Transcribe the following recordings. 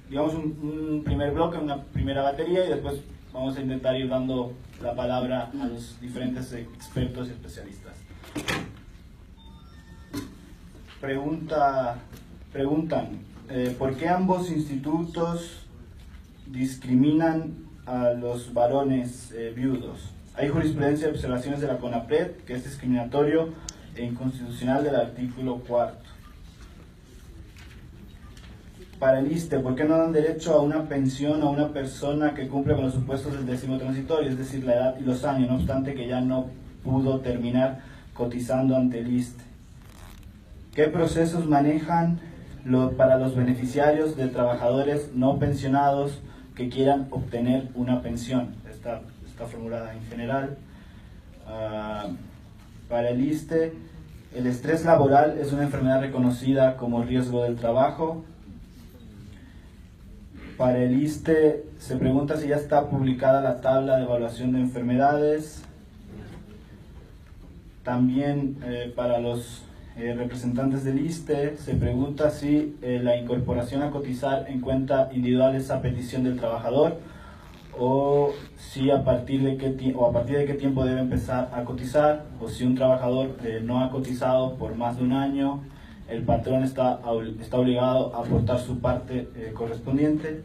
digamos, un primer bloque, una primera batería, y después vamos a intentar ir dando la palabra a los diferentes expertos y especialistas. Preguntan, ¿por qué ambos institutos discriminan a los varones viudos? Hay jurisprudencia de observaciones de la CONAPRED que es discriminatorio e inconstitucional del artículo 4. Para el ISSSTE, ¿por qué no dan derecho a una pensión a una persona que cumple con los supuestos del 10º transitorio, es decir, la edad y los años, no obstante que ya no pudo terminar cotizando ante el ISSSTE? ¿Qué procesos manejan para los beneficiarios de trabajadores no pensionados que quieran obtener una pensión? Está formulada en general. Para el ISSSTE, el estrés laboral es una enfermedad reconocida como riesgo del trabajo. Para el ISSSTE se pregunta si ya está publicada la tabla de evaluación de enfermedades. También para los representantes del ISSSTE se pregunta si la incorporación a cotizar en cuenta individual es a petición del trabajador, o si a partir de qué tiempo debe empezar a cotizar, o si un trabajador no ha cotizado por más de un año, el patrón está obligado a aportar su parte correspondiente.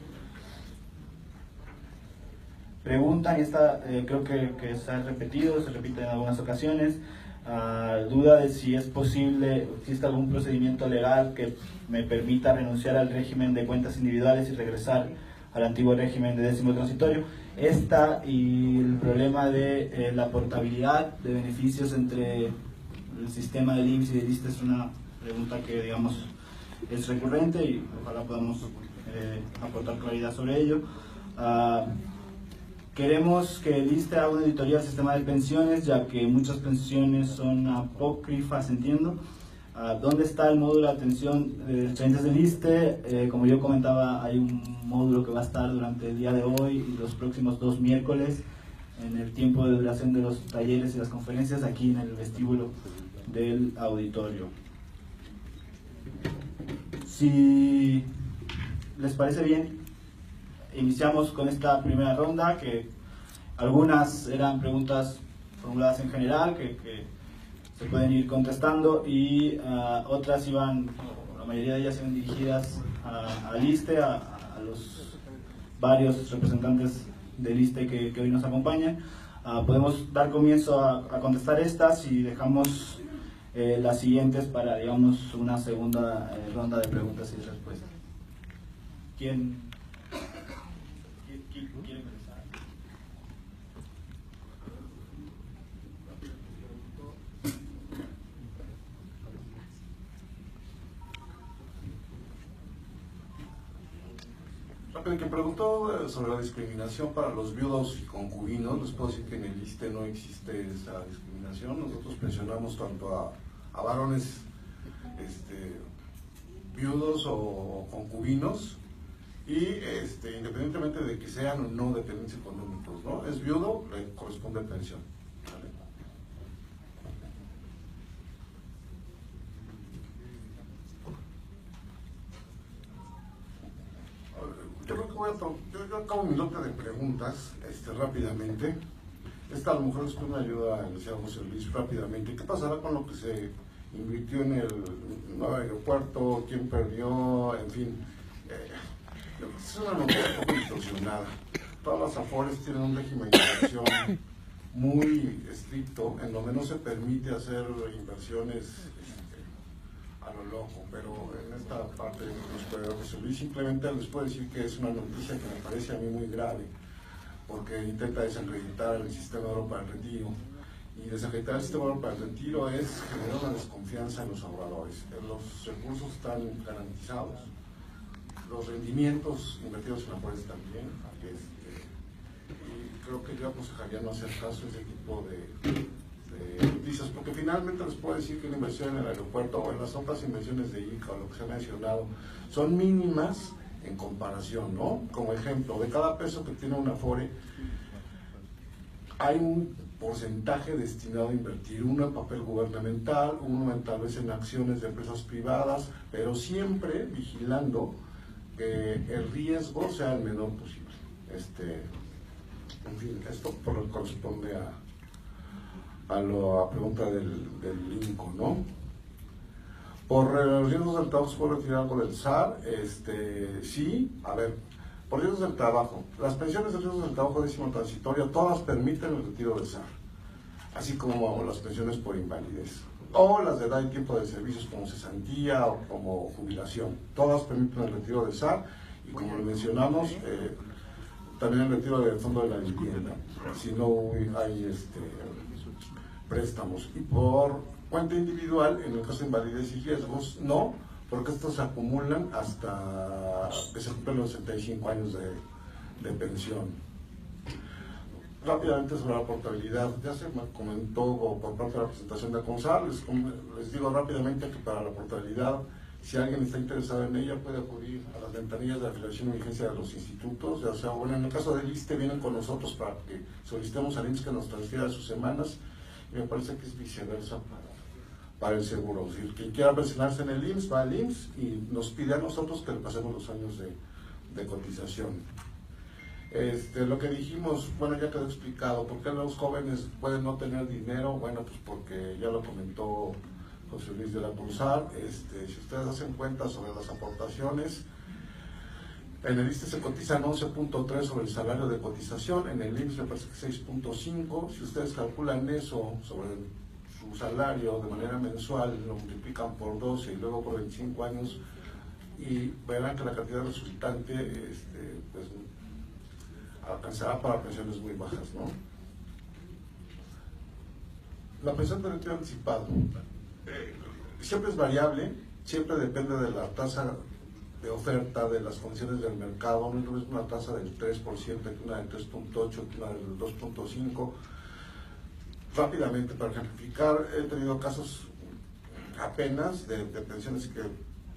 Preguntan, y esta creo que se repite en algunas ocasiones, duda de si es posible, existe algún procedimiento legal que me permita renunciar al régimen de cuentas individuales y regresar al antiguo régimen de 10º transitorio. Esta y el problema de la portabilidad de beneficios entre el sistema del IMSS y del ISSSTE es una pregunta que, digamos, es recurrente y ojalá podamos aportar claridad sobre ello. Queremos que el ISSSTE haga una auditoría del sistema de pensiones, ya que muchas pensiones son apócrifas, entiendo. ¿Dónde está el módulo de atención de estudiantes del ISSSTE? Como yo comentaba, hay un módulo que va a estar durante el día de hoy y los próximos 2 miércoles en el tiempo de duración de los talleres y las conferencias aquí en el vestíbulo del auditorio. Si les parece bien, iniciamos con esta primera ronda, que algunas eran preguntas formuladas en general que se pueden ir contestando, y otras la mayoría de ellas iban dirigidas al ISSSTE, a los varios representantes del ISSSTE que hoy nos acompañan. Podemos dar comienzo a contestar estas y dejamos las siguientes para, digamos, una segunda ronda de preguntas y respuestas. ¿Quién quiere empezar? El que preguntó sobre la discriminación para los viudos y concubinos, les puedo decir que en el ISSSTE no existe esa discriminación. Nosotros pensionamos tanto a varones viudos o concubinos, y independientemente de que sean o no dependientes económicos, ¿no? Es viudo, le corresponde pensión. ¿Vale? Yo creo que yo acabo mi lote de preguntas rápidamente. Esta a lo mejor después me ayuda el licenciado José Luis rápidamente. ¿Qué pasará con lo que se invirtió en el nuevo aeropuerto? ¿Quién perdió? En fin, es una noticia un poco distorsionada. Todas las AFORES tienen un régimen de inversión muy estricto, en donde no se permite hacer inversiones a lo loco, pero en esta parte nos puede resolver. Simplemente les puedo decir que es una noticia que me parece a mí muy grave, porque intenta desacreditar el sistema de oro para el retiro, y desacreditar el sistema de oro para el retiro es generar una desconfianza en los ahorradores. Los recursos están garantizados, los rendimientos invertidos en la AFORES también, y creo que yo aconsejaría no hacer caso a ese tipo de noticias, porque finalmente les puedo decir que la inversión en el aeropuerto o en las otras inversiones de ICA o lo que se ha mencionado son mínimas en comparación, ¿no? Como ejemplo, de cada peso que tiene una AFORE hay un porcentaje destinado a invertir, uno en papel gubernamental, uno tal vez en acciones de empresas privadas, pero siempre vigilando que el riesgo sea el menor posible. En fin, esto corresponde a la pregunta del INCO, ¿no? Por los riesgos del trabajo, ¿se puede retirar algo del SAR? Sí, a ver, por riesgos del trabajo. Las pensiones de riesgos del trabajo décimo transitoria, todas permiten el retiro del SAR, así como las pensiones por invalidez, o las de edad y tiempo de servicios como cesantía o como jubilación. Todas permiten el retiro del SAR y, como lo mencionamos, también el retiro del fondo de la vivienda, si no hay préstamos. Y por cuenta individual, en el caso de invalidez y riesgos, no, porque estos se acumulan hasta que se cumplen los 65 años de pensión. Rápidamente sobre la portabilidad, ya se me comentó por parte de la presentación de CONSAR, les digo rápidamente que para la portabilidad, si alguien está interesado en ella, puede acudir a las ventanillas de afiliación y vigencia de los institutos, ya sea, bueno, en el caso del ISSSTE vienen con nosotros para que solicitemos al IMSS que nos transfiera sus semanas, y me parece que es viceversa para el seguro. Si quien quiera pensionarse en el IMSS va al IMSS y nos pide a nosotros que le pasemos los años de cotización. Lo que dijimos, bueno, ya quedó explicado. ¿Por qué los jóvenes pueden no tener dinero? Bueno, pues porque ya lo comentó José Luis de la CONSAR. Si ustedes hacen cuenta sobre las aportaciones, en el ISSSTE se cotizan 11.3 sobre el salario de cotización, en el IMSS me parece que 6.5. Si ustedes calculan eso sobre su salario de manera mensual, lo multiplican por 12 y luego por 25 años, y verán que la cantidad resultante pues alcanzará para pensiones muy bajas, ¿no? La pensión de retiro anticipado siempre es variable, siempre depende de la tasa de oferta, de las condiciones del mercado. No es una tasa del 3%, que una del 3.8, que una del 2.5. Rápidamente, para ejemplificar, he tenido casos apenas de pensiones que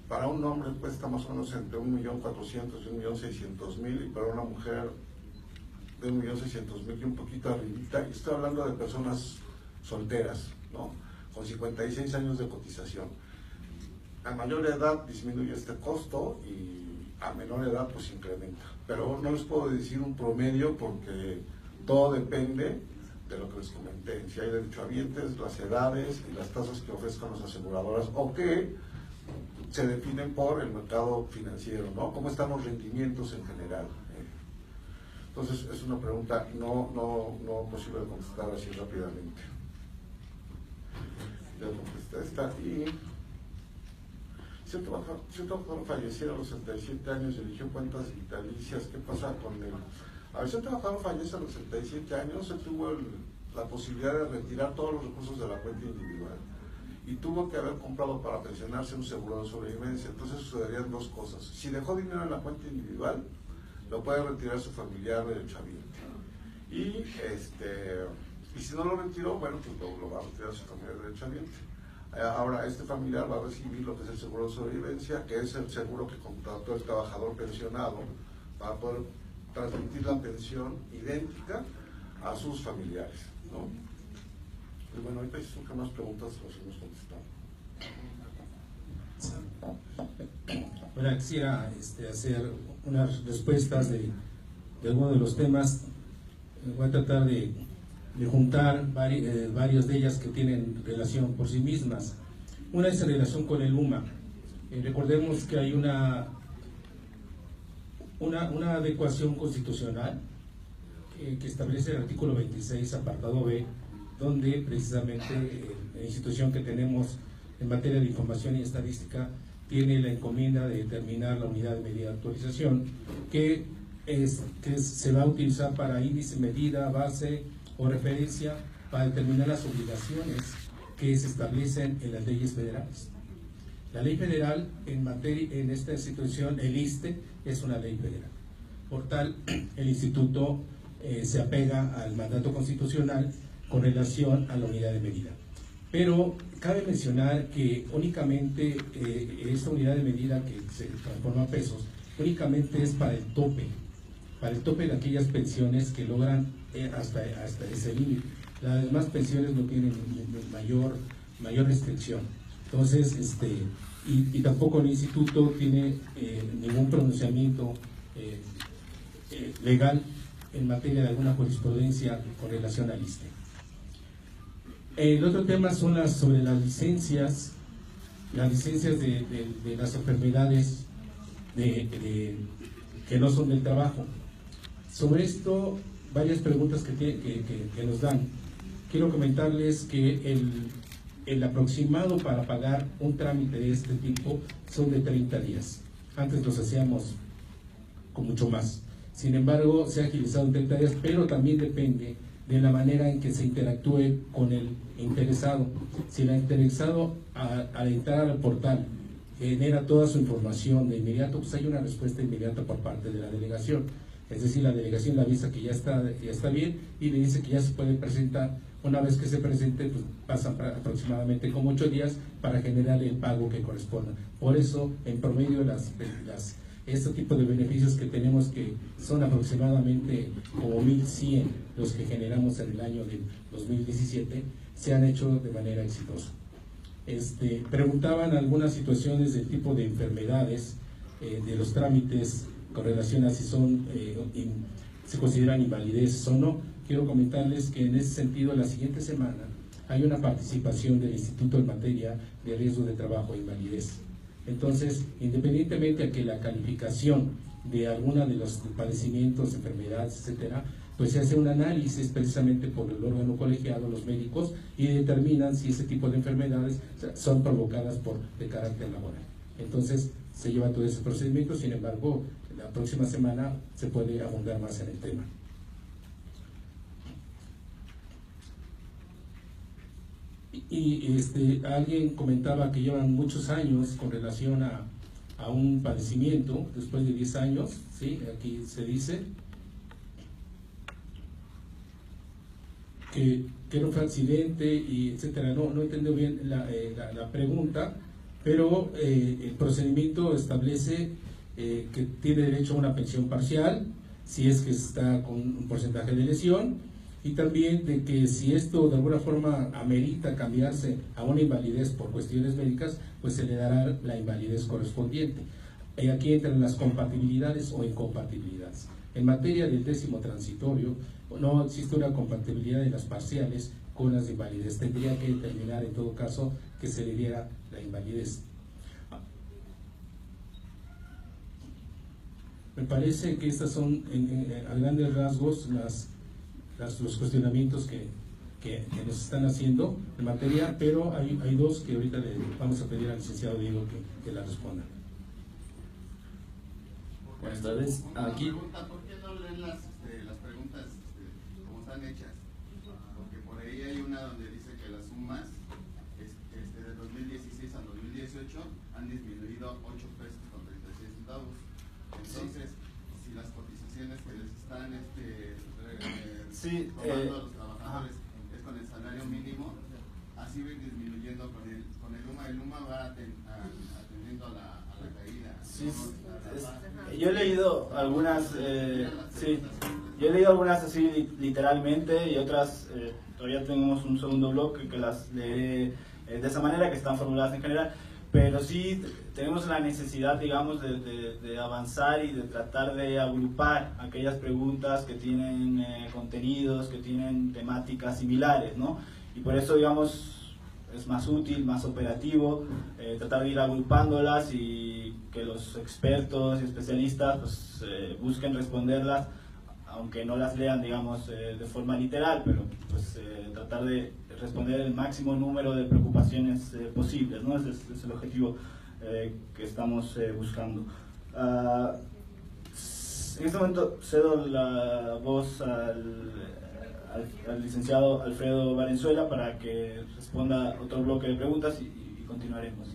para un hombre cuesta más o menos entre 1.400.000 y 1.600.000, y para una mujer de 1.600.000 y un poquito arribita, y estoy hablando de personas solteras, ¿no? Con 56 años de cotización. A mayor edad disminuye este costo y a menor edad pues incrementa. Pero no les puedo decir un promedio porque todo depende de lo que les comenté, si hay derechohabientes, las edades y las tasas que ofrezcan las aseguradoras o que se definen por el mercado financiero, ¿no? ¿Cómo están los rendimientos en general? Entonces es una pregunta no posible de contestar así rápidamente. Ya contesté esta. Y si un trabajador falleciera a los 67 años y eligió cuentas vitalicias, ¿qué pasa con él? A ver, si un trabajador fallece a los 67 años, él tuvo la posibilidad de retirar todos los recursos de la cuenta individual y tuvo que haber comprado para pensionarse un seguro de sobrevivencia. Entonces sucederían dos cosas. Si dejó dinero en la cuenta individual, lo puede retirar su familiar derechohabiente. Y si no lo retiró, bueno, pues lo va a retirar su familiar derechohabiente. Ahora, este familiar va a recibir lo que es el seguro de sobrevivencia, que es el seguro que contrató el trabajador pensionado para poder transmitir la pensión idéntica a sus familiares, ¿no? Y bueno, ahorita si surgen más preguntas, las hemos contestado. Bueno, quisiera hacer unas respuestas de algunos de los temas. Voy a tratar de juntar varias de ellas que tienen relación por sí mismas. Una es en relación con el UMA. Recordemos que hay una adecuación constitucional que establece el artículo 26, apartado B, donde precisamente la institución que tenemos en materia de información y estadística tiene la encomienda de determinar la unidad de medida de actualización que se va a utilizar para índice, medida, base o referencia para determinar las obligaciones que se establecen en las leyes federales. La ley federal en esta situación, el ISSSTE, es una ley federal. Por tal, el instituto se apega al mandato constitucional con relación a la unidad de medida. Pero cabe mencionar que únicamente esta unidad de medida que se transforma a pesos, únicamente es para el tope de aquellas pensiones que logran hasta ese límite. Las demás pensiones no tienen mayor restricción. Entonces, y tampoco el instituto tiene ningún pronunciamiento legal en materia de alguna jurisprudencia con relación al ISSSTE. El otro tema son sobre las licencias de las enfermedades que no son del trabajo. Sobre esto, varias preguntas que nos dan. Quiero comentarles que el aproximado para pagar un trámite de este tipo son de 30 días. Antes los hacíamos con mucho más. Sin embargo, se ha agilizado en 30 días, pero también depende de la manera en que se interactúe con el interesado. Si el interesado al entrar al portal genera toda su información de inmediato, pues hay una respuesta inmediata por parte de la delegación. Es decir, la delegación le avisa que ya está bien y le dice que ya se puede presentar. Una vez que se presente, pues pasan aproximadamente como 8 días para generar el pago que corresponda. Por eso, en promedio, este tipo de beneficios que tenemos, que son aproximadamente como 1.100 los que generamos en el año de 2017, se han hecho de manera exitosa. Preguntaban algunas situaciones del tipo de enfermedades, de los trámites con relación a si se consideran invalidez o no. Quiero comentarles que en ese sentido, la siguiente semana hay una participación del Instituto en materia de riesgo de trabajo e invalidez. Entonces, independientemente a que la calificación de alguna de los padecimientos, enfermedades, etcétera, pues se hace un análisis precisamente por el órgano colegiado, los médicos, y determinan si ese tipo de enfermedades son provocadas de carácter laboral. Entonces, se lleva todo ese procedimiento. Sin embargo, la próxima semana se puede abundar más en el tema. Y alguien comentaba que llevan muchos años con relación a un padecimiento, después de 10 años, ¿sí? Aquí se dice que no fue accidente, y etcétera. No entendió bien la pregunta, pero el procedimiento establece que tiene derecho a una pensión parcial, si es que está con un porcentaje de lesión, y también de que si esto de alguna forma amerita cambiarse a una invalidez por cuestiones médicas, pues se le dará la invalidez correspondiente. Y aquí entran las compatibilidades o incompatibilidades. En materia del 10º transitorio, no existe una compatibilidad de las parciales con las de invalidez. Tendría que determinar en todo caso que se le diera la invalidez. Me parece que estas son, a grandes rasgos, los cuestionamientos que nos están haciendo en materia, pero hay dos que ahorita le vamos a pedir al licenciado Diego que la responda. Buenas tardes. Aquí. ¿Por qué no leen las preguntas como están hechas? Porque por ahí hay una donde dice que las sumas de 2016 a 2018 han disminuido 8 pesos con 36 centavos. Entonces, si las cotizaciones que les están tomando a los trabajadores es con el salario mínimo, así ven disminuyendo con el UMA. El UMA va atendiendo a la caída. Sí, yo he leído algunas, yo he leído algunas así literalmente, y otras todavía tenemos un segundo bloque que las leeré de esa manera, que están formuladas en general. Pero sí tenemos la necesidad, digamos, de avanzar y de tratar de agrupar aquellas preguntas que tienen contenidos, que tienen temáticas similares, ¿no? Y por eso, digamos, es más útil, más operativo, tratar de ir agrupándolas y que los expertos y especialistas pues, busquen responderlas, aunque no las lean, digamos, de forma literal, pero pues tratar de responder el máximo número de preocupaciones posibles, ¿no? Ese es el objetivo que estamos buscando. En este momento cedo la voz al licenciado Alfredo Valenzuela para que responda otro bloque de preguntas y continuaremos.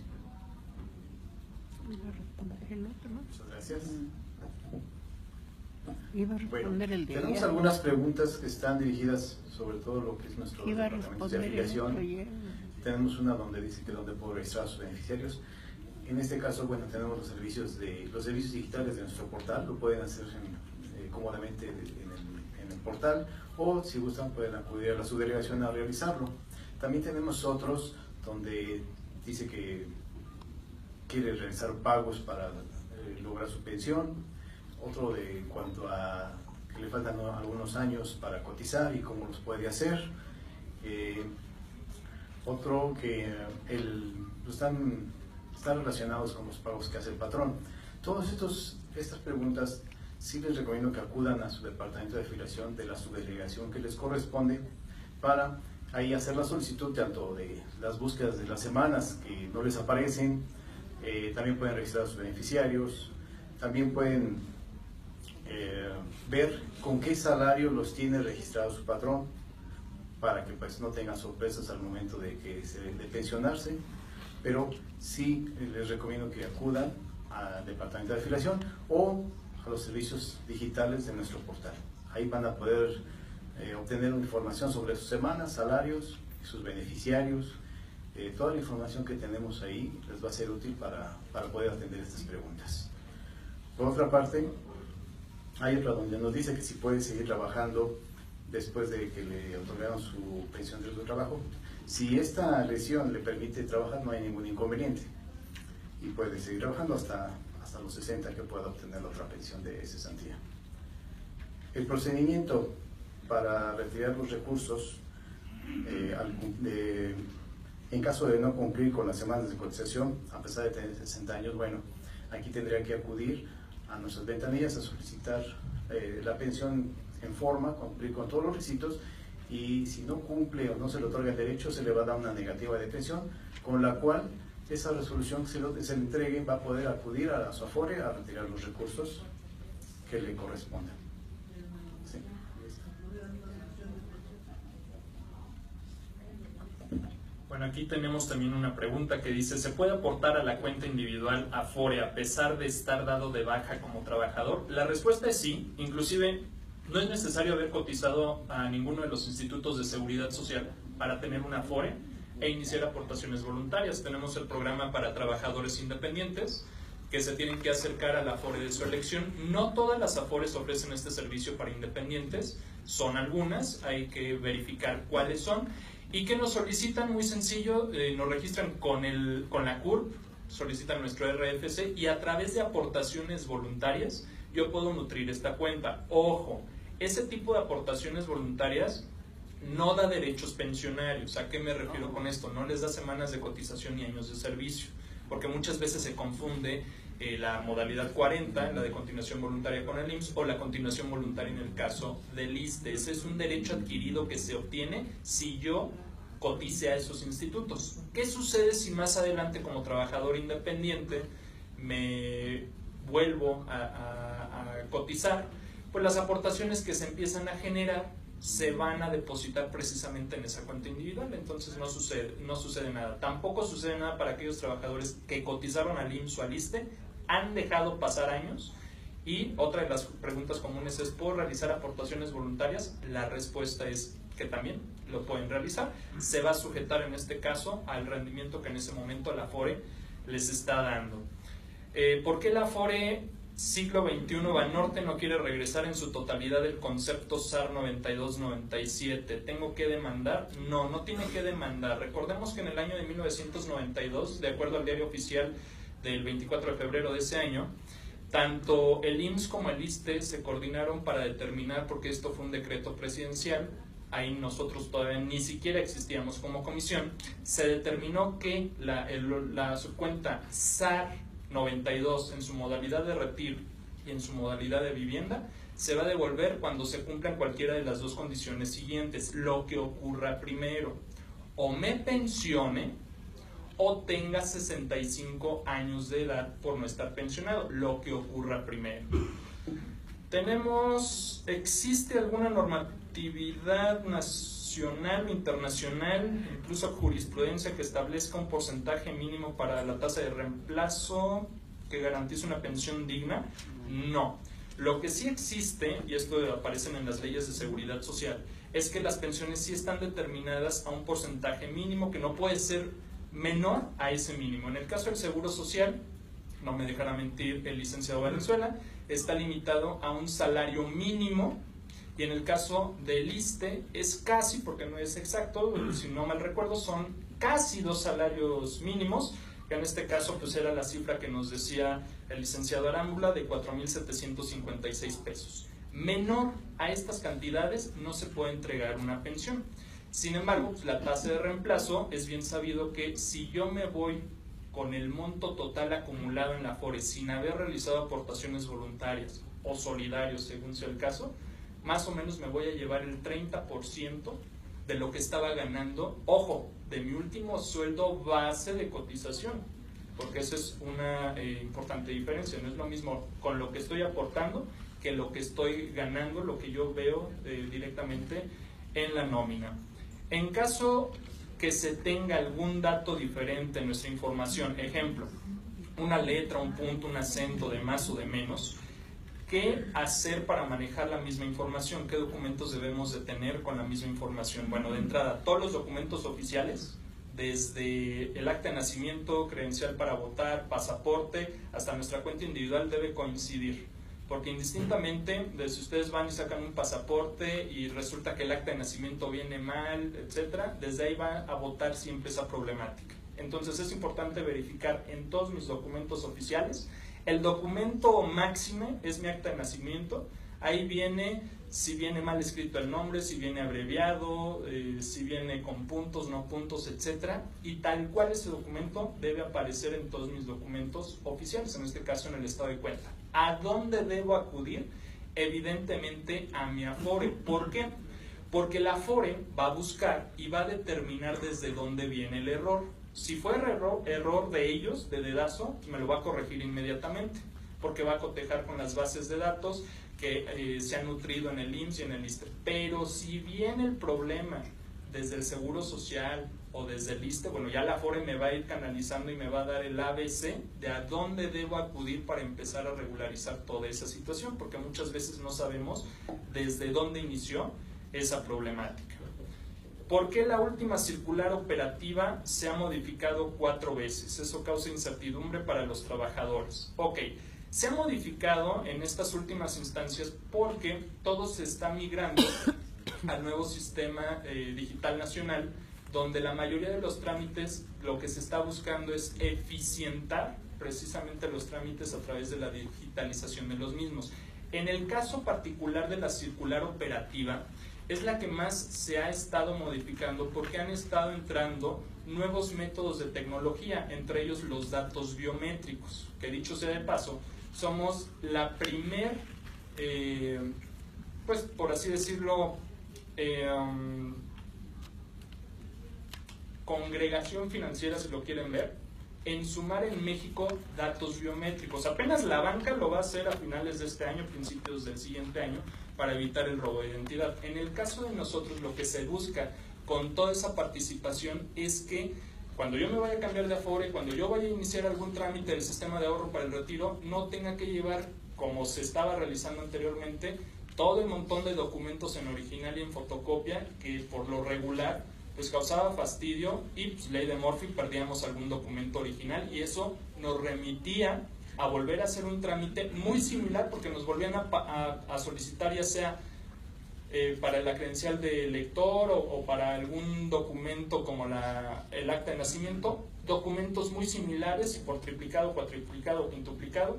Muchas gracias. Iba a responder el de tenemos algunas preguntas que están dirigidas sobre todo lo que es nuestro departamento de afiliación. Tenemos una donde dice que donde puedo registrar a sus beneficiarios. En este caso, bueno, tenemos los servicios digitales de nuestro portal, lo pueden hacer cómodamente en el portal, o si gustan pueden acudir a la subdelegación a realizarlo. También tenemos otros donde dice que quiere realizar pagos para lograr su pensión, otro de en cuanto a que le faltan algunos años para cotizar y cómo los puede hacer, otro que están relacionados con los pagos que hace el patrón. Todas estas preguntas sí les recomiendo que acudan a su departamento de afiliación de la subdelegación que les corresponde para ahí hacer la solicitud tanto de las búsquedas de las semanas que no les aparecen, también pueden registrar a sus beneficiarios, también pueden ver con qué salario los tiene registrados su patrón para que pues no tengan sorpresas al momento de pensionarse, pero sí les recomiendo que acudan al departamento de afiliación o a los servicios digitales de nuestro portal. Ahí van a poder obtener información sobre sus semanas, salarios, sus beneficiarios, toda la información que tenemos ahí les va a ser útil para poder atender estas preguntas. Por otra parte, hay otra donde nos dice que si puede seguir trabajando después de que le otorgaron su pensión de trabajo. Si esta lesión le permite trabajar, no hay ningún inconveniente y puede seguir trabajando hasta los 60 que pueda obtener la otra pensión de cesantía. El procedimiento para retirar los recursos en caso de no cumplir con las semanas de cotización, a pesar de tener 60 años, bueno, aquí tendría que acudir a nuestras ventanillas a solicitar la pensión en forma, cumplir con todos los requisitos, y si no cumple o no se le otorga el derecho, se le va a dar una negativa de pensión, con la cual esa resolución que se le entregue va a poder acudir a su Afore a retirar los recursos que le correspondan. Sí. Bueno, aquí tenemos también una pregunta que dice: ¿se puede aportar a la cuenta individual Afore a pesar de estar dado de baja como trabajador? La respuesta es sí. Inclusive no es necesario haber cotizado a ninguno de los institutos de seguridad social para tener una Afore e iniciar aportaciones voluntarias. Tenemos el programa para trabajadores independientes que se tienen que acercar a la Afore de su elección. No todas las Afores ofrecen este servicio para independientes, son algunas, hay que verificar cuáles son. ¿Y qué nos solicitan? Muy sencillo, nos registran con la CURP, solicitan nuestro RFC y a través de aportaciones voluntarias yo puedo nutrir esta cuenta. Ojo, ese tipo de aportaciones voluntarias no da derechos pensionarios. ¿A qué me refiero con esto? No les da semanas de cotización ni años de servicio, porque muchas veces se confunde la modalidad 40, la de continuación voluntaria con el IMSS, o la continuación voluntaria en el caso del ISSSTE. Ese es un derecho adquirido que se obtiene si yo cotice a esos institutos. ¿Qué sucede si más adelante como trabajador independiente me vuelvo a cotizar? Pues las aportaciones que se empiezan a generar se van a depositar precisamente en esa cuenta individual, entonces no sucede nada. Tampoco sucede nada para aquellos trabajadores que cotizaron al IMSS o al ISSSTE, han dejado pasar años. Y otra de las preguntas comunes es: ¿puedo realizar aportaciones voluntarias? La respuesta es que también lo pueden realizar. Se va a sujetar en este caso al rendimiento que en ese momento la Afore les está dando. ¿Por qué la Afore Siglo XXI Banorte no quiere regresar en su totalidad del concepto SAR 9297? ¿Tengo que demandar? No, no tiene que demandar. Recordemos que en el año de 1992, de acuerdo al diario oficial del 24 de febrero de ese año, tanto el IMSS como el ISSSTE se coordinaron para determinar, porque esto fue un decreto presidencial, ahí nosotros todavía ni siquiera existíamos como comisión, se determinó que la subcuenta SAR 92 en su modalidad de retiro y en su modalidad de vivienda se va a devolver cuando se cumplan cualquiera de las dos condiciones siguientes. Lo que ocurra primero: o me pensione o tenga 65 años de edad por no estar pensionado, lo que ocurra primero. ¿Existe alguna normatividad nacional o internacional, incluso jurisprudencia, que establezca un porcentaje mínimo para la tasa de reemplazo que garantice una pensión digna? No. Lo que sí existe, y esto aparece en las leyes de seguridad social, es que las pensiones sí están determinadas a un porcentaje mínimo que no puede ser menor a ese mínimo. En el caso del Seguro Social, no me dejará mentir el licenciado Valenzuela, está limitado a un salario mínimo, y en el caso del ISSSTE es casi, porque no es exacto, si no mal recuerdo, son casi 2 salarios mínimos, que en este caso pues era la cifra que nos decía el licenciado Arámbula de 4,756 pesos. Menor a estas cantidades no se puede entregar una pensión. Sin embargo, pues, la tasa de reemplazo es bien sabido que si yo me voy con el monto total acumulado en la AFORE sin haber realizado aportaciones voluntarias o solidarios, según sea el caso, más o menos me voy a llevar el 30% de lo que estaba ganando, ojo, de mi último sueldo base de cotización, porque esa es una importante diferencia. No es lo mismo con lo que estoy aportando que lo que estoy ganando, lo que yo veo directamente en la nómina. En caso que se tenga algún dato diferente en nuestra información, ejemplo, una letra, un punto, un acento de más o de menos, ¿qué hacer para manejar la misma información? ¿Qué documentos debemos de tener con la misma información? Bueno, de entrada, todos los documentos oficiales, desde el acta de nacimiento, credencial para votar, pasaporte, hasta nuestra cuenta individual debe coincidir. Porque indistintamente, de si ustedes van y sacan un pasaporte y resulta que el acta de nacimiento viene mal, etcétera, desde ahí va a votar siempre esa problemática. Entonces es importante verificar en todos mis documentos oficiales. El documento máxime es mi acta de nacimiento. Ahí viene si viene mal escrito el nombre, si viene abreviado, si viene con puntos, no puntos, etcétera. Y tal cual ese documento debe aparecer en todos mis documentos oficiales, en este caso en el estado de cuenta. ¿A dónde debo acudir? Evidentemente a mi AFORE. ¿Por qué? Porque la AFORE va a buscar y va a determinar desde dónde viene el error. Si fue error de ellos, de dedazo, me lo va a corregir inmediatamente, porque va a cotejar con las bases de datos que se han nutrido en el IMSS y en el ISSSTE. Pero si viene el problema desde el Seguro Social o desde el ISSSTE, bueno, ya la AFORE me va a ir canalizando y me va a dar el ABC de a dónde debo acudir para empezar a regularizar toda esa situación, porque muchas veces no sabemos desde dónde inició esa problemática. ¿Por qué la última circular operativa se ha modificado 4 veces? Eso causa incertidumbre para los trabajadores. Ok, se ha modificado en estas últimas instancias porque todo se está migrando al nuevo sistema digital nacional, donde la mayoría de los trámites lo que se está buscando es eficientar precisamente los trámites a través de la digitalización de los mismos. En el caso particular de la circular operativa, es la que más se ha estado modificando porque han estado entrando nuevos métodos de tecnología, entre ellos los datos biométricos, que dicho sea de paso, somos la primer, pues por así decirlo, congregación financiera, si lo quieren ver, en sumar en México datos biométricos. Apenas la banca lo va a hacer a finales de este año, principios del siguiente año, para evitar el robo de identidad. En el caso de nosotros, lo que se busca con toda esa participación es que cuando yo me vaya a cambiar de AFORE, cuando yo vaya a iniciar algún trámite del sistema de ahorro para el retiro, no tenga que llevar, como se estaba realizando anteriormente, todo el montón de documentos en original y en fotocopia, que por lo regular pues causaba fastidio y pues, ley de Murphy, perdíamos algún documento original y eso nos remitía a volver a hacer un trámite muy similar porque nos volvían a solicitar ya sea para la credencial de lector o para algún documento como el acta de nacimiento, documentos muy similares y por triplicado, cuatriplicado, quintuplicado.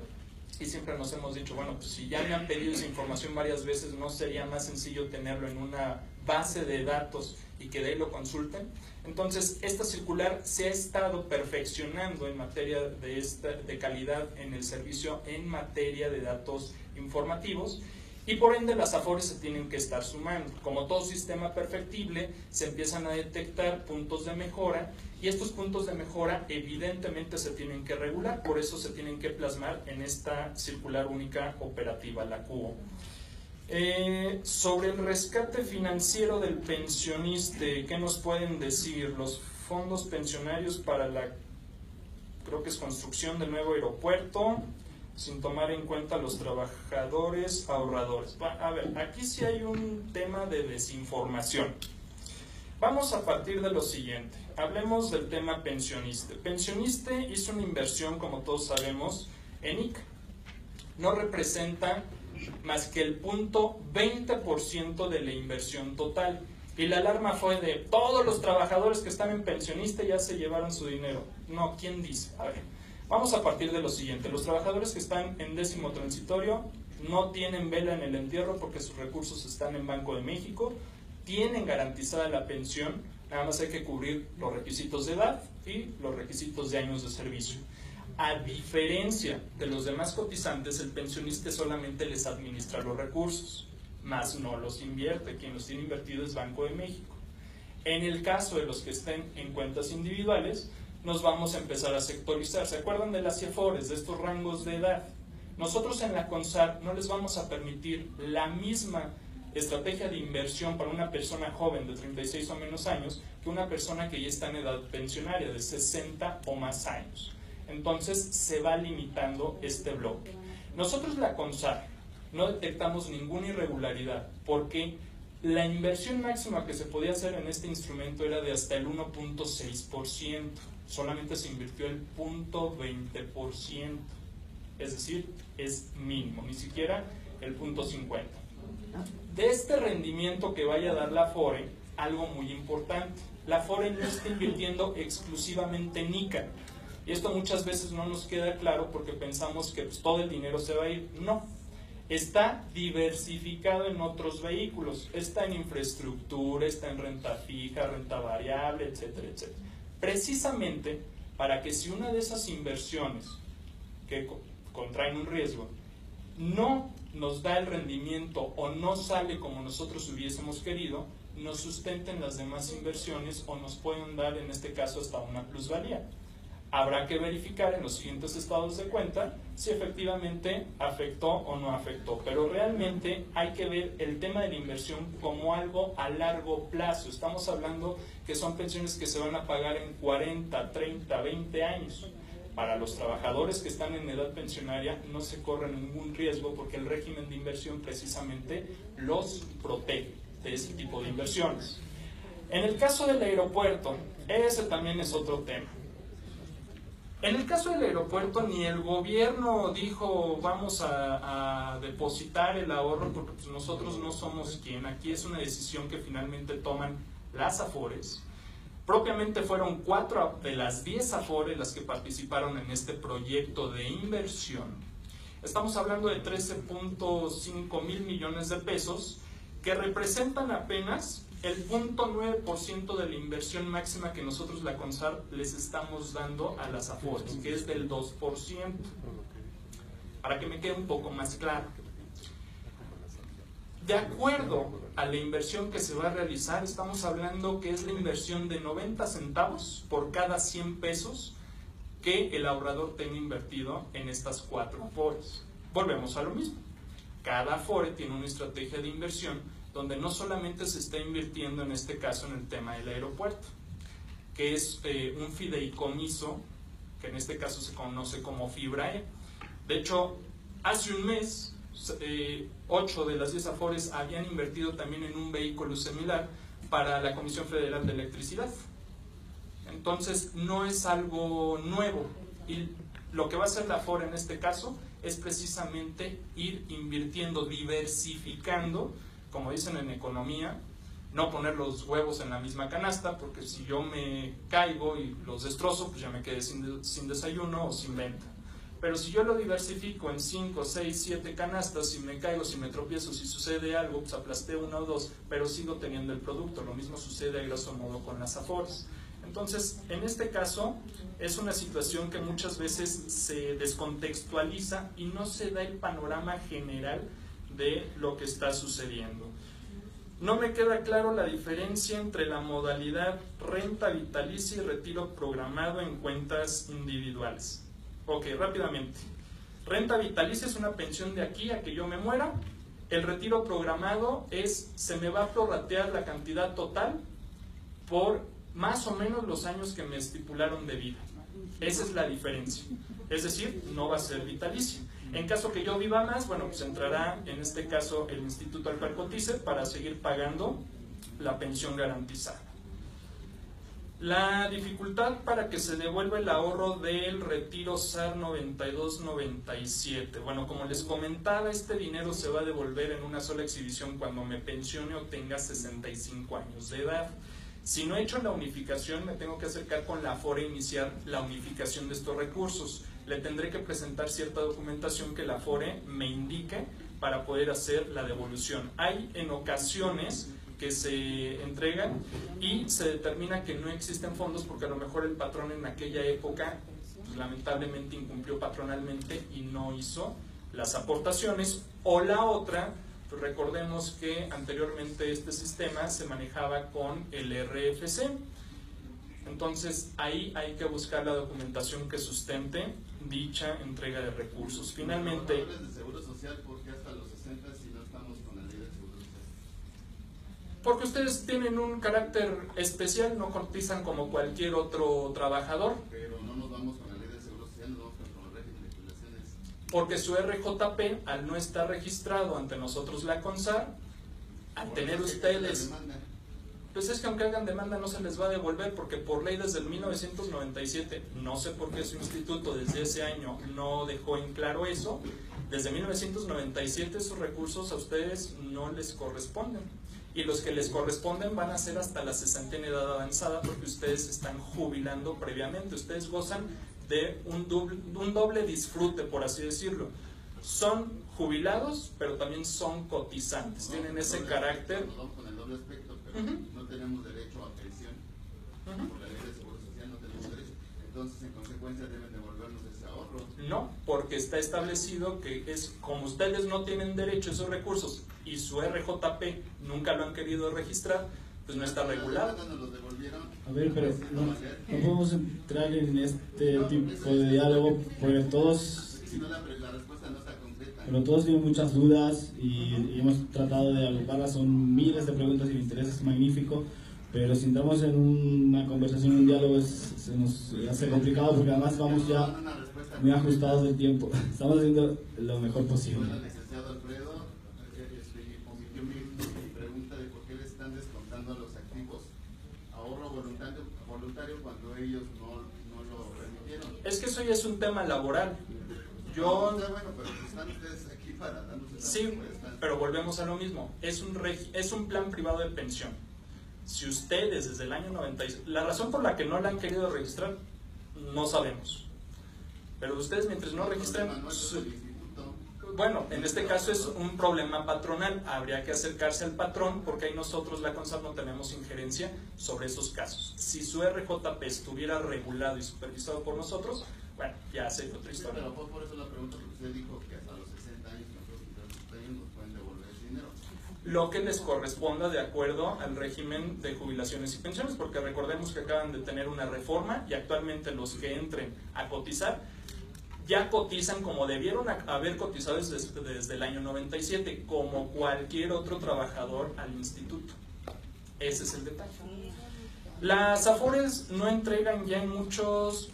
Y siempre nos hemos dicho, bueno, pues si ya me han pedido esa información varias veces, ¿no sería más sencillo tenerlo en una base de datos y que de ahí lo consulten? Entonces, esta circular se ha estado perfeccionando en materia de calidad en el servicio, en materia de datos informativos, y por ende las AFORES se tienen que estar sumando. Como todo sistema perfectible, se empiezan a detectar puntos de mejora, y estos puntos de mejora evidentemente se tienen que regular, por eso se tienen que plasmar en esta circular única operativa, la CUO. Sobre el rescate financiero del pensionista, ¿qué nos pueden decir? Los fondos pensionarios para la, creo que es construcción del nuevo aeropuerto, sin tomar en cuenta los trabajadores ahorradores. A ver, aquí sí hay un tema de desinformación. Vamos a partir de lo siguiente. Hablemos del tema pensionista. Pensionista hizo una inversión, como todos sabemos, en IC. No representa más que el 0.20% de la inversión total. Y la alarma fue de todos los trabajadores que están en pensionista ya se llevaron su dinero. No, ¿quién dice? A ver, vamos a partir de lo siguiente. Los trabajadores que están en 10º transitorio no tienen vela en el entierro porque sus recursos están en Banco de México, tienen garantizada la pensión, nada más hay que cubrir los requisitos de edad y los requisitos de años de servicio. A diferencia de los demás cotizantes, el pensionista solamente les administra los recursos, más no los invierte. Quien los tiene invertidos es Banco de México. En el caso de los que estén en cuentas individuales, nos vamos a empezar a sectorizar. ¿Se acuerdan de las CIEFORES, de estos rangos de edad? Nosotros en la CONSAR no les vamos a permitir la misma estrategia de inversión para una persona joven de 36 o menos años que una persona que ya está en edad pensionaria de 60 o más años. Entonces se va limitando este bloque. Nosotros la CONSAR no detectamos ninguna irregularidad porque la inversión máxima que se podía hacer en este instrumento era de hasta el 1.6%, solamente se invirtió el 0.20%, es decir, es mínimo, ni siquiera el 0.50%. De este rendimiento que vaya a dar la Afore, algo muy importante, la Afore no está invirtiendo exclusivamente en ICA, y esto muchas veces no nos queda claro porque pensamos que pues, todo el dinero se va a ir. No, está diversificado en otros vehículos, está en infraestructura, está en renta fija, renta variable, etcétera, etcétera. Precisamente para que si una de esas inversiones que contraen un riesgo no nos da el rendimiento o no sale como nosotros hubiésemos querido, nos sustenten las demás inversiones o nos pueden dar en este caso hasta una plusvalía. Habrá que verificar en los siguientes estados de cuenta si efectivamente afectó o no afectó, pero realmente hay que ver el tema de la inversión como algo a largo plazo. Estamos hablando que son pensiones que se van a pagar en 40, 30, 20 años. Para los trabajadores que están en edad pensionaria no se corre ningún riesgo porque el régimen de inversión precisamente los protege de ese tipo de inversiones. En el caso del aeropuerto, ese también es otro tema. En el caso del aeropuerto, ni el gobierno dijo vamos a depositar el ahorro porque pues, nosotros no somos quien. Aquí es una decisión que finalmente toman las AFORES. Propiamente fueron 4 de las 10 AFORES las que participaron en este proyecto de inversión. Estamos hablando de 13.5 mil millones de pesos que representan apenas el 0.9% de la inversión máxima que nosotros la CONSAR les estamos dando a las AFORES, que es del 2%. Para que me quede un poco más claro. De acuerdo a la inversión que se va a realizar, estamos hablando que es la inversión de 90 centavos por cada 100 pesos que el ahorrador tenga invertido en estas 4 AFORES. Volvemos a lo mismo. Cada AFORE tiene una estrategia de inversión donde no solamente se está invirtiendo en este caso en el tema del aeropuerto, que es un fideicomiso, que en este caso se conoce como FIBRAE. De hecho, hace un mes, 8 de las 10 AFORES habían invertido también en un vehículo similar para la Comisión Federal de Electricidad. Entonces, no es algo nuevo. Y lo que va a hacer la AFORE en este caso es precisamente ir invirtiendo, diversificando, como dicen en economía, no poner los huevos en la misma canasta, porque si yo me caigo y los destrozo, pues ya me quedé sin desayuno o sin venta. Pero si yo lo diversifico en 5, 6, 7 canastas, si me caigo, si me tropiezo, si sucede algo, pues aplasté 1 o 2, pero sigo teniendo el producto. Lo mismo sucede a grosso modo con las AFORES. Entonces, en este caso, es una situación que muchas veces se descontextualiza y no se da el panorama general de lo que está sucediendo. No me queda claro la diferencia entre la modalidad renta vitalicia y retiro programado en cuentas individuales. Ok, rápidamente. Renta vitalicia es una pensión de aquí a que yo me muera. El retiro programado es, se me va a prorratear la cantidad total por más o menos los años que me estipularon de vida. Esa es la diferencia. Es decir, no va a ser vitalicia. En caso que yo viva más, bueno, pues entrará en este caso el Instituto al cual cotice para seguir pagando la pensión garantizada. La dificultad para que se devuelva el ahorro del retiro SAR 9297. Bueno, como les comentaba, este dinero se va a devolver en una sola exhibición cuando me pensione o tenga 65 años de edad. Si no he hecho la unificación, me tengo que acercar con la Afore e iniciar la unificación de estos recursos. Le tendré que presentar cierta documentación que la Afore me indique para poder hacer la devolución. Hay en ocasiones que se entregan y se determina que no existen fondos porque a lo mejor el patrón en aquella época pues, lamentablemente incumplió patronalmente y no hizo las aportaciones, o la otra, pues recordemos que anteriormente este sistema se manejaba con el RFC, entonces ahí hay que buscar la documentación que sustente dicha entrega de recursos. Finalmente, de seguro social, ¿por qué hasta los 60 si no estamos con la ley de seguro social? porque ustedes tienen un carácter especial, no cotizan como cualquier otro trabajador. Pero no nos vamos con la ley de seguro social, nos vamos con el régimen de jubilaciones. Porque su RJP, al no estar registrado ante nosotros la CONSAR, al tener ustedes... Pues es que aunque hagan demanda no se les va a devolver, porque por ley desde el 1997, no sé por qué su instituto desde ese año no dejó en claro eso, desde 1997 esos recursos a ustedes no les corresponden. Y los que les corresponden van a ser hasta la 60 en edad avanzada, porque ustedes están jubilando previamente. Ustedes gozan de un doble disfrute, por así decirlo. Son jubilados, pero también son cotizantes. Tienen ese carácter. Con el doble aspecto, pero no tenemos derecho a pensión. Por la ley de seguro social no tenemos derecho. Entonces, en consecuencia, deben devolvernos ese ahorro. No, porque está establecido que es como ustedes no tienen derecho a esos recursos y su RJP nunca lo han querido registrar, pues no está regulado. A ver, pero no podemos entrar en este tipo de diálogo porque todos, pero todos tienen muchas dudas y hemos tratado de agruparlas, son miles de preguntas y el interés es magnífico, pero si entramos en una conversación, un diálogo, se nos hace complicado porque además vamos ya muy ajustados del tiempo. Estamos haciendo lo mejor posible. Bueno, licenciado Alfredo, omitió mi pregunta de por qué le están descontando a los activos ahorro voluntario cuando ellos no lo permitieron. Es que eso ya es un tema laboral. Bueno, pero están ustedes aquí para darnos esa respuesta. Pero volvemos a lo mismo. Es un plan privado de pensión. Si ustedes desde el año 96, la razón por la que no la han querido registrar, no sabemos. Pero ustedes mientras no registren, bueno, en este caso es un problema patronal, habría que acercarse al patrón porque ahí nosotros, la CONSAR, no tenemos injerencia sobre esos casos. Si su RJP estuviera regulado y supervisado por nosotros, bueno, ya sería otra historia. Pero por eso la pregunta, porque usted dijo que hasta los 60 años, nos pueden devolver ese dinero. Lo que les corresponda de acuerdo al régimen de jubilaciones y pensiones, porque recordemos que acaban de tener una reforma y actualmente los que entren a cotizar ya cotizan como debieron haber cotizado desde el año 97, como cualquier otro trabajador al instituto. Ese es el detalle. Las AFORES no entregan ya en muchos,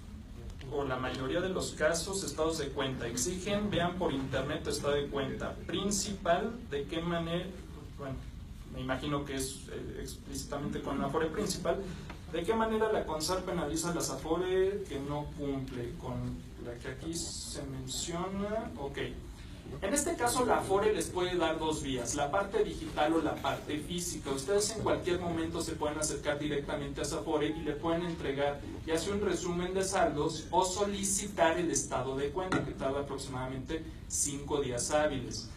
o la mayoría de los casos, estados de cuenta. Exigen, vean por internet estado de cuenta principal, de qué manera, bueno, me imagino que es explícitamente con la AFORE principal, de qué manera la CONSAR penaliza a las AFORE que no cumple con la que aquí se menciona. Ok, en este caso la AFORE les puede dar dos vías, la parte digital o la parte física. Ustedes en cualquier momento se pueden acercar directamente a esa AFORE y le pueden entregar ya sea un resumen de saldos o solicitar el estado de cuenta, que tarda aproximadamente 5 días hábiles.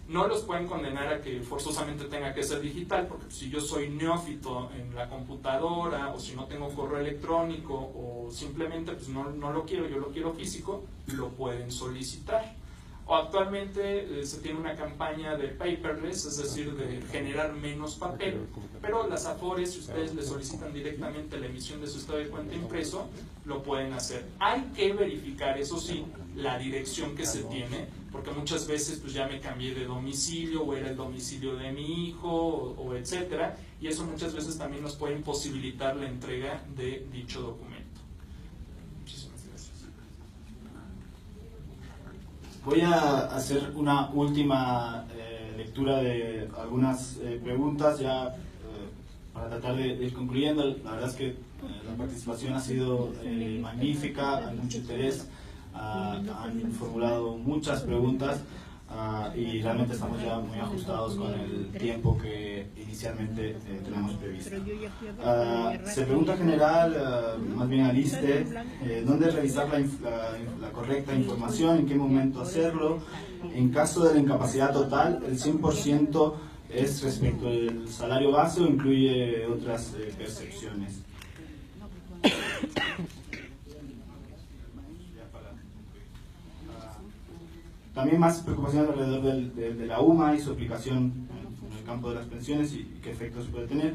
No los pueden condenar a que forzosamente tenga que ser digital, porque si yo soy neófito en la computadora, o si no tengo correo electrónico, o simplemente pues no lo quiero, yo lo quiero físico, lo pueden solicitar. O actualmente se tiene una campaña de paperless, es decir, de generar menos papel, pero las AFORES, si ustedes le solicitan directamente la emisión de su estado de cuenta impreso, lo pueden hacer. Hay que verificar, eso sí, la dirección que se tiene, porque muchas veces pues ya me cambié de domicilio, o era el domicilio de mi hijo, o etcétera, y eso muchas veces también nos puede imposibilitar la entrega de dicho documento. Voy a hacer una última lectura de algunas preguntas ya para tratar de ir concluyendo, la verdad es que la participación ha sido magnífica, hay mucho interés, han formulado muchas preguntas y realmente estamos ya muy ajustados con el tiempo que inicialmente tenemos previsto. Se pregunta en general, más bien al ISSSTE, ¿dónde revisar la correcta información? ¿En qué momento hacerlo? En caso de la incapacidad total, el 100% es respecto del salario base o incluye otras percepciones. También más preocupaciones alrededor de la UMA y su aplicación en el campo de las pensiones y qué efectos puede tener.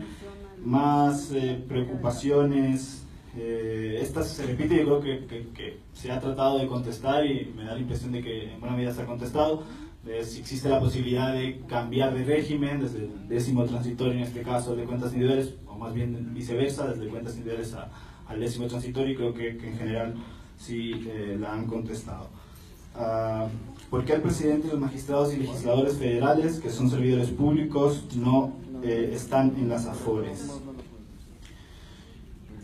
Más preocupaciones, estas se repite, yo creo que se ha tratado de contestar y me da la impresión de que en buena medida se ha contestado. Si existe la posibilidad de cambiar de régimen desde el 10º transitorio, en este caso de cuentas individuales, o más bien viceversa, desde cuentas individuales al 10º transitorio, y creo que en general sí la han contestado. ¿Por qué el presidente y los magistrados y legisladores federales, que son servidores públicos, no están en las AFORES?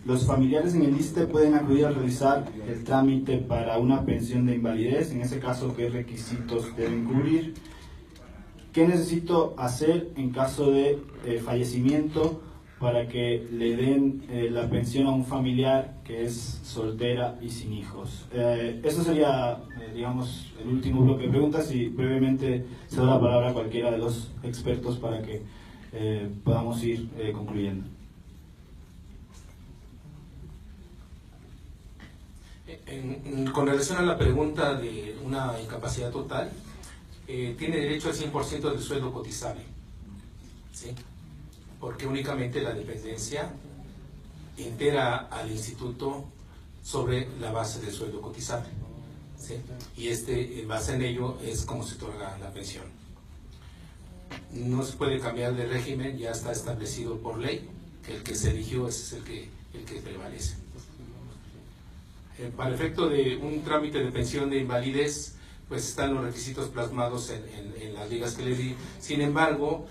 Los familiares en el ISSSTE pueden acudir a realizar el trámite para una pensión de invalidez. En ese caso, ¿qué requisitos deben cubrir? ¿Qué necesito hacer en caso de fallecimiento para que le den la pensión a un familiar que es soltera y sin hijos? Eso sería, digamos, el último bloque de preguntas, y brevemente se da la palabra a cualquiera de los expertos para que podamos ir concluyendo. Con relación a la pregunta de una incapacidad total, tiene derecho al 100% del sueldo cotizable, ¿sí? Porque únicamente la dependencia entera al instituto sobre la base del sueldo cotizable, ¿sí? Y en base en ello es como se otorga la pensión. No se puede cambiar de régimen, ya está establecido por ley, que el que se eligió es el que prevalece. Para efecto de un trámite de pensión de invalidez, pues están los requisitos plasmados en las ligas que les di. Sin embargo,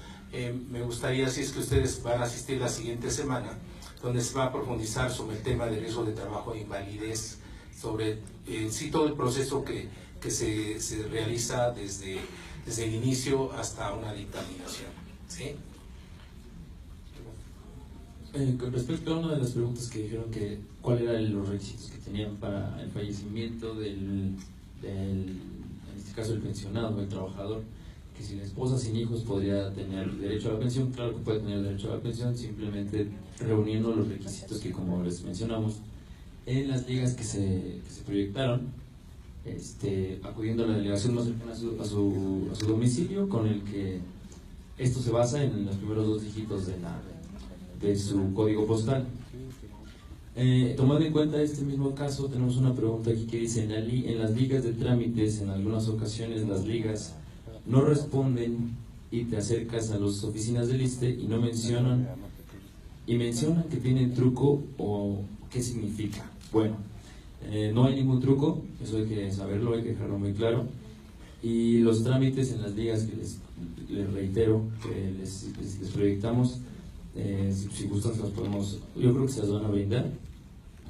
me gustaría, si es que ustedes van a asistir la siguiente semana, donde se va a profundizar sobre el tema de riesgo de trabajo e invalidez, sobre sí todo el proceso que se realiza desde el inicio hasta una dictaminación, ¿sí? Con respecto a una de las preguntas que dijeron que cuáles eran los requisitos que tenían para el fallecimiento en este caso el pensionado, el trabajador, que si la esposa sin hijos podría tener derecho a la pensión. Claro que puede tener derecho a la pensión, simplemente reuniendo los requisitos que, como les mencionamos, en las ligas que se proyectaron, acudiendo a la delegación más cercana a su domicilio, con el que esto se basa en los primeros 2 dígitos de su código postal. Tomando en cuenta este mismo caso, tenemos una pregunta aquí que dice: en las ligas de trámites, en algunas ocasiones las ligas no responden y te acercas a las oficinas del ISSSTE y no mencionan que tienen truco, o qué significa. Bueno, no hay ningún truco, eso hay que saberlo, hay que dejarlo muy claro. Y los trámites en las ligas, que les reitero que les proyectamos, si gustan los podemos, yo creo que se las van a brindar.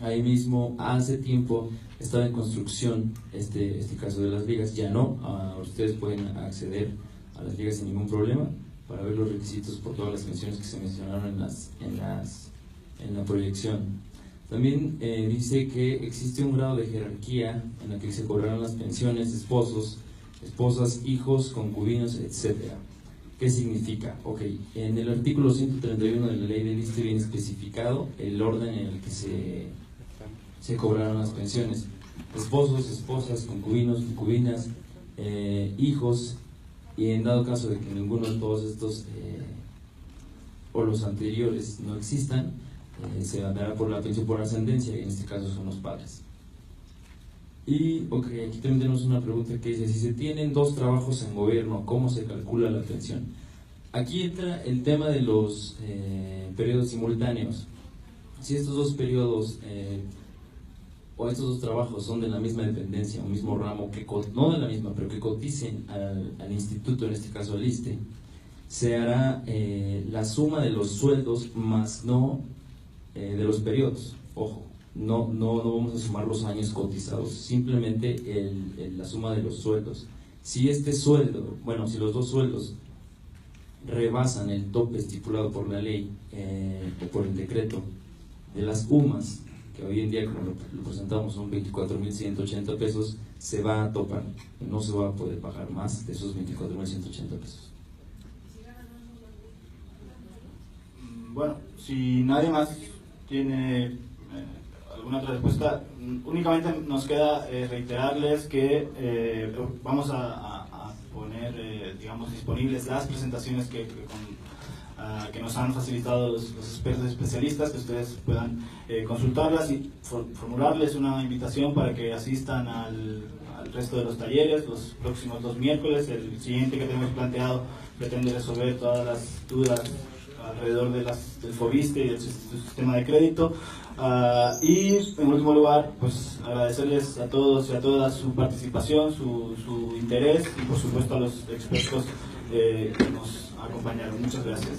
Ahí mismo, hace tiempo estaba en construcción este caso de las ligas, ya no. Ustedes pueden acceder a las ligas sin ningún problema para ver los requisitos por todas las pensiones que se mencionaron en la proyección. También dice que existe un grado de jerarquía en la que se cobrarán las pensiones de esposos, esposas, hijos, concubinos, etcétera. ¿Qué significa? Ok, en el artículo 131 de la ley del ISSSTE viene especificado el orden en el que se cobrarán las pensiones. Esposos, esposas, concubinos, concubinas, hijos, y en dado caso de que ninguno de todos estos o los anteriores no existan, se dará por la pensión por ascendencia, y en este caso son los padres. Y ok, aquí también tenemos una pregunta que dice: si se tienen 2 trabajos en gobierno, ¿cómo se calcula la pensión? Aquí entra el tema de los periodos simultáneos. Si estos 2 periodos o estos 2 trabajos son de la misma dependencia o mismo ramo, no de la misma, pero que coticen al instituto, en este caso al ISSSTE, se hará la suma de los sueldos más no de los periodos. Ojo, no vamos a sumar los años cotizados, simplemente la suma de los sueldos. Si este sueldo, bueno, si los dos sueldos rebasan el tope estipulado por la ley o por el decreto de las UMAS, que hoy en día, como lo presentamos, son 24.180 pesos, se va a topar, no se va a poder pagar más de esos 24.180 pesos. Bueno, si nadie más tiene alguna otra respuesta, únicamente nos queda reiterarles que vamos a poner, digamos, disponibles las presentaciones que nos han facilitado los expertos especialistas, que ustedes puedan consultarlas y formularles una invitación para que asistan al resto de los talleres los próximos 2 miércoles. El siguiente que tenemos planteado pretende resolver todas las dudas alrededor del FOBISTE y del sistema de crédito. Y en último lugar, pues agradecerles a todos y a todas su participación, su interés y por supuesto a los expertos que nos acompañaron. Muchas gracias.